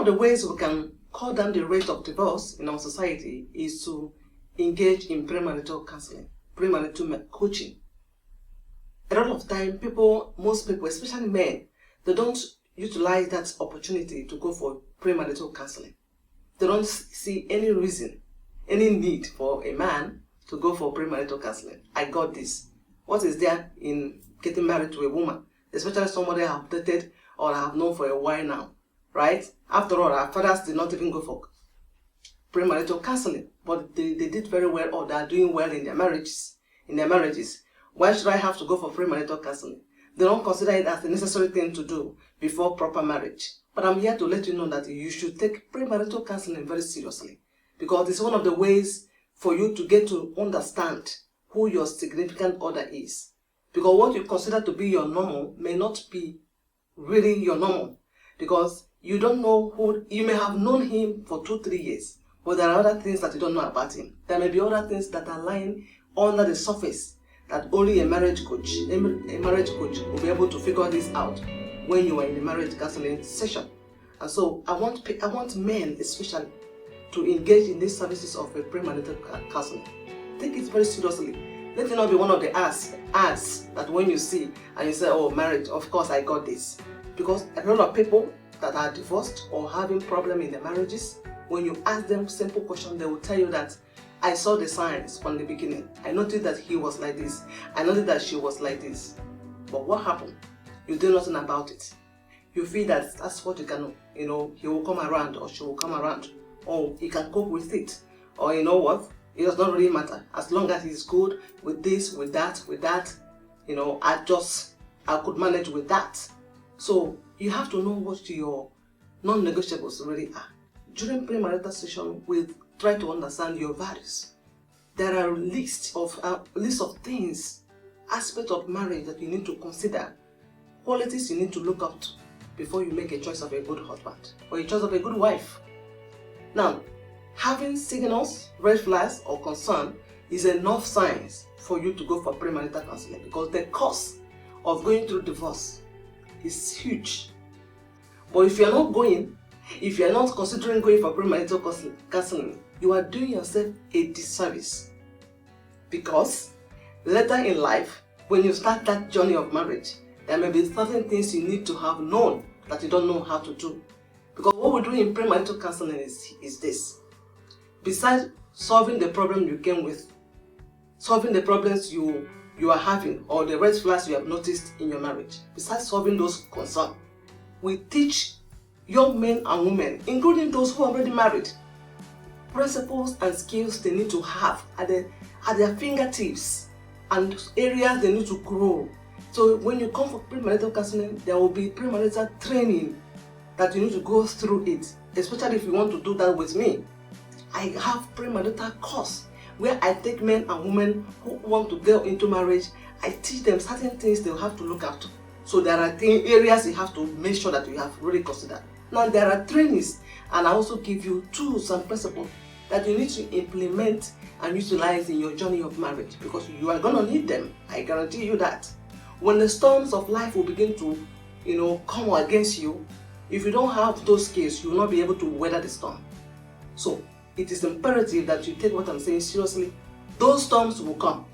of the ways we can cut down the rate of divorce in our society is to engage in premarital counseling, premarital coaching. A lot of time, most people, especially men, they don't utilize that opportunity to go for premarital counseling. They don't see any reason, any need for a man to go for premarital counseling. I got this. What is there in getting married to a woman, especially somebody I have dated or I have known for a while now, right? After all, our fathers did not even go for premarital counseling, but they did very well, or they are doing well in their marriages. Why should I have to go for premarital counseling? They don't consider it as a necessary thing to do before proper marriage. But I'm here to let you know that you should take premarital counseling very seriously, because it's one of the ways for you to get to understand who your significant other is. Because what you consider to be your normal may not be really your normal, because you don't know who. You may have known him for 2-3 years, but there are other things that you don't know about him. There may be other things that are lying under the surface that only a marriage coach will be able to figure this out when you are in the marriage counseling session. And so I want men especially to engage in these services of a premarital counseling. Take it very seriously. Let it not be one of the ads that when you see and you say, oh, marriage, of course I got this. Because a lot of people that are divorced or having problems in their marriages, when you ask them simple questions, they will tell you that I saw the signs from the beginning. I noticed that he was like this. I noticed that she was like this. But what happened? You do nothing about it. You feel that that's what you can, he will come around or she will come around. Or he can cope with it. Or you know what? It does not really matter. As long as he's good with this, with that, I could manage with that. So you have to know what your non-negotiables really are. During premarital session, we try to understand your values. There are a list of things, aspects of marriage that you need to consider, qualities you need to look up to before you make a choice of a good husband or a choice of a good wife. Now, having signals, red flags, or concern is enough signs for you to go for premarital counseling, because the cost of going through divorce is huge. But if you are not considering going for premarital counseling, you are doing yourself a disservice. Because later in life, when you start that journey of marriage, there may be certain things you need to have known that you don't know how to do. Because what we do in premarital counseling is this. Besides solving the problem you came with, solving the problems you are having or the red flags you have noticed in your marriage, besides solving those concerns, we teach young men and women, including those who are already married, principles and skills they need to have at their fingertips and areas they need to grow. So when you come for premarital counseling, there will be premarital training that you need to go through it, especially if you want to do that with me. I have premarital course where I take men and women who want to go into marriage. I teach them certain things they'll have to look at. So there are areas you have to make sure that you have really considered. Now there are trainings, and I also give you tools and principles that you need to implement and utilize in your journey of marriage, because you are going to need them. I guarantee you that. When the storms of life will begin to, come against you, if you don't have those skills, you will not be able to weather the storm. So it is imperative that you take what I'm saying seriously. Those storms will come.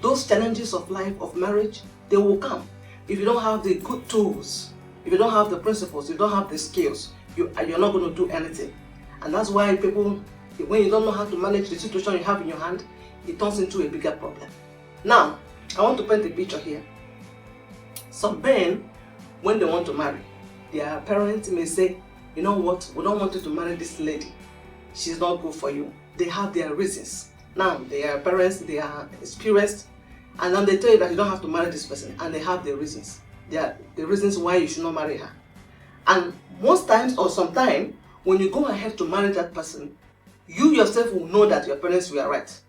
Those challenges of life, of marriage, they will come. If you don't have the good tools, if you don't have the principles, if you don't have the skills, you're not going to do anything. And that's why people, when you don't know how to manage the situation you have in your hand, it turns into a bigger problem. Now, I want to paint a picture here. Some men, when they want to marry, their parents may say, you know what, we don't want you to marry this lady. She's not good for you. They have their reasons. Now, their parents, they are experienced, and then they tell you that you don't have to marry this person, and they have their reasons. They are the reasons why you should not marry her. And most times or sometimes, when you go ahead to marry that person, you yourself will know that your parents were right.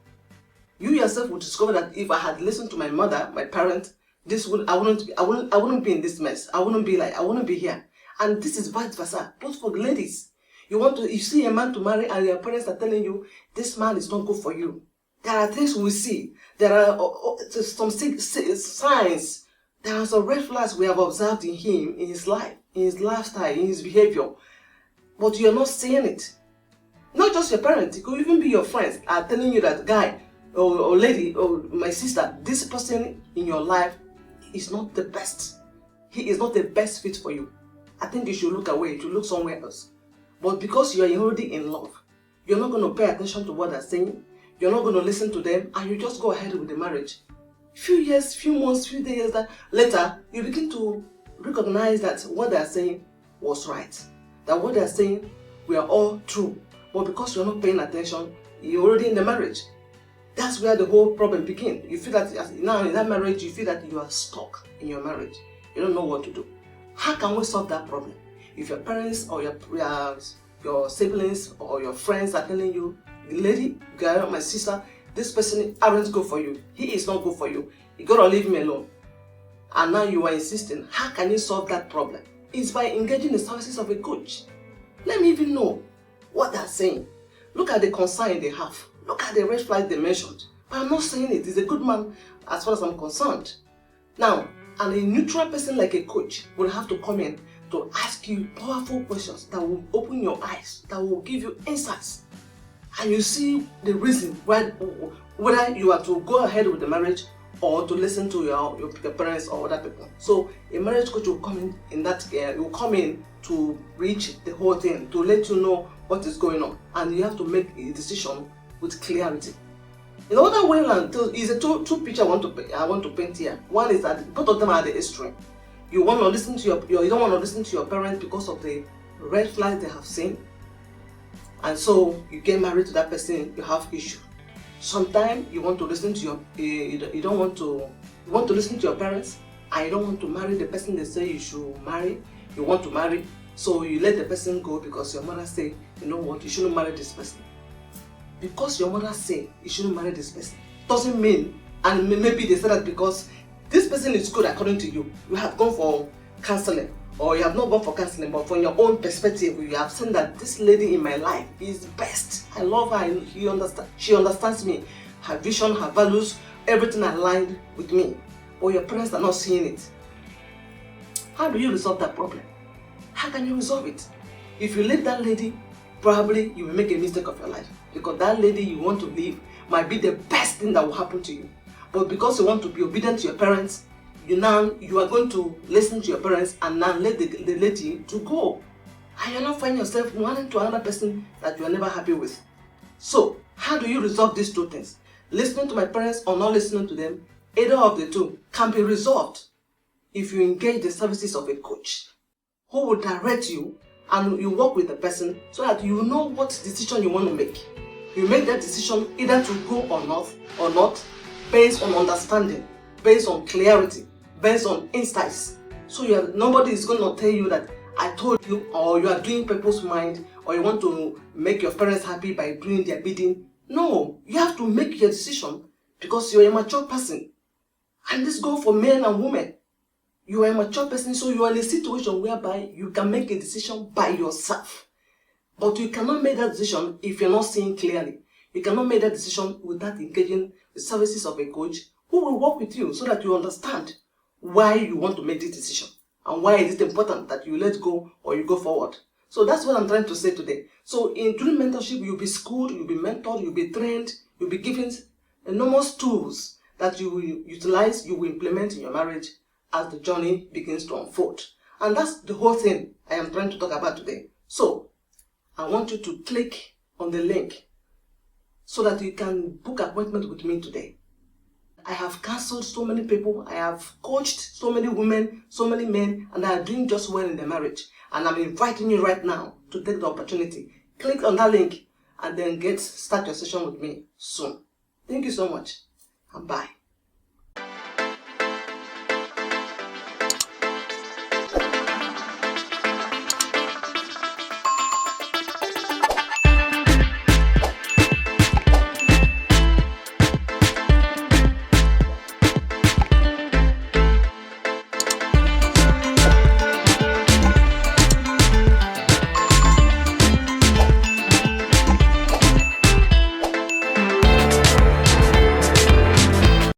You yourself will discover that if I had listened to my mother, my parents, I wouldn't be in this mess. I wouldn't be here. And this is vice versa, both for the ladies. You see a man to marry and your parents are telling you, this man is not good for you. There are things we see. There are some signs. There are some red flags we have observed in him, in his life, in his lifestyle, in his behavior. but you're not seeing it. Not just your parents, it could even be your friends are telling you that guy or lady or my sister, this person in your life is not the best. He is not the best fit for you. I think you should look away, you should look somewhere else. But because you are already in love, you're not going to pay attention to what they're saying, you're not going to listen to them, and you just go ahead with the marriage. Few years, few months, few days later, you begin to recognize that what they're saying was right. That what they're saying were all true. But because you're not paying attention, you're already in the marriage. That's where the whole problem begins. You feel that now in that marriage, you feel that you are stuck in your marriage. You don't know what to do. How can we solve that problem? If your parents or your siblings or your friends are telling you, lady, girl, my sister, this person aren't good for you. He is not good for you. You gotta leave him alone. And now you are insisting. How can you solve that problem? It's by engaging the services of a coach. Let me even know what they're saying. Look at the concern they have. Look at the red flag they mentioned. But I'm not saying it. He's a good man as far as I'm concerned. Now, and a neutral person like a coach will have to come in to ask you powerful questions that will open your eyes, that will give you insights. And you see the reason why, whether you are to go ahead with the marriage or to listen to your parents or other people. So a marriage coach will come in to reach the whole thing, to let you know what is going on. And you have to make a decision with clarity. In other way around, is a two picture I want to paint here. One is that both of them are at the extreme. You want to listen to you don't want to listen to your parents because of the red flags they have seen, and so you get married to that person. You have issue. Sometimes you want to listen to you want to listen to your parents, and you don't want to marry the person they say you should marry. You want to marry, so you let the person go because your mother say, you know what, you shouldn't marry this person. Because your mother say you shouldn't marry this person doesn't mean, and maybe they said that because this person is good according to you. You have gone for counseling, or you have not gone for counseling, but from your own perspective, you have seen that this lady in my life is best. I love her, and she understands me. Her vision, her values, everything aligned with me. But your parents are not seeing it. How do you resolve that problem? How can you resolve it? If you leave that lady, probably you will make a mistake of your life. Because that lady you want to leave might be the best thing that will happen to you. But because you want to be obedient to your parents, you are going to listen to your parents and now let the lady to go. And you're not finding yourself running to another person that you are never happy with. So, how do you resolve these two things? Listening to my parents or not listening to them, either of the two can be resolved if you engage the services of a coach who will direct you, and you work with the person so that you know what decision you want to make. You make that decision either to go or not, based on understanding, based on clarity, based on insights. So nobody is going to tell you that I told you, or you are doing people's mind, or you want to make your parents happy by doing their bidding. No, you have to make your decision because you're a mature person. And this goes for men and women. You are a mature person, so you are in a situation whereby you can make a decision by yourself. But you cannot make that decision if you're not seeing clearly. You cannot make that decision without engaging the services of a coach who will work with you so that you understand why you want to make this decision and why it is important that you let go or you go forward. So that's what I'm trying to say today. So during mentorship, you'll be schooled, you'll be mentored, you'll be trained, you'll be given enormous tools that you will utilize, you will implement in your marriage as the journey begins to unfold. And that's the whole thing I am trying to talk about today. So, I want you to click on the link so that you can book an appointment with me today. I have counseled so many people, I have coached so many women, so many men, and they are doing just well in their marriage. And I'm inviting you right now to take the opportunity. Click on that link and then start your session with me soon. Thank you so much, and bye.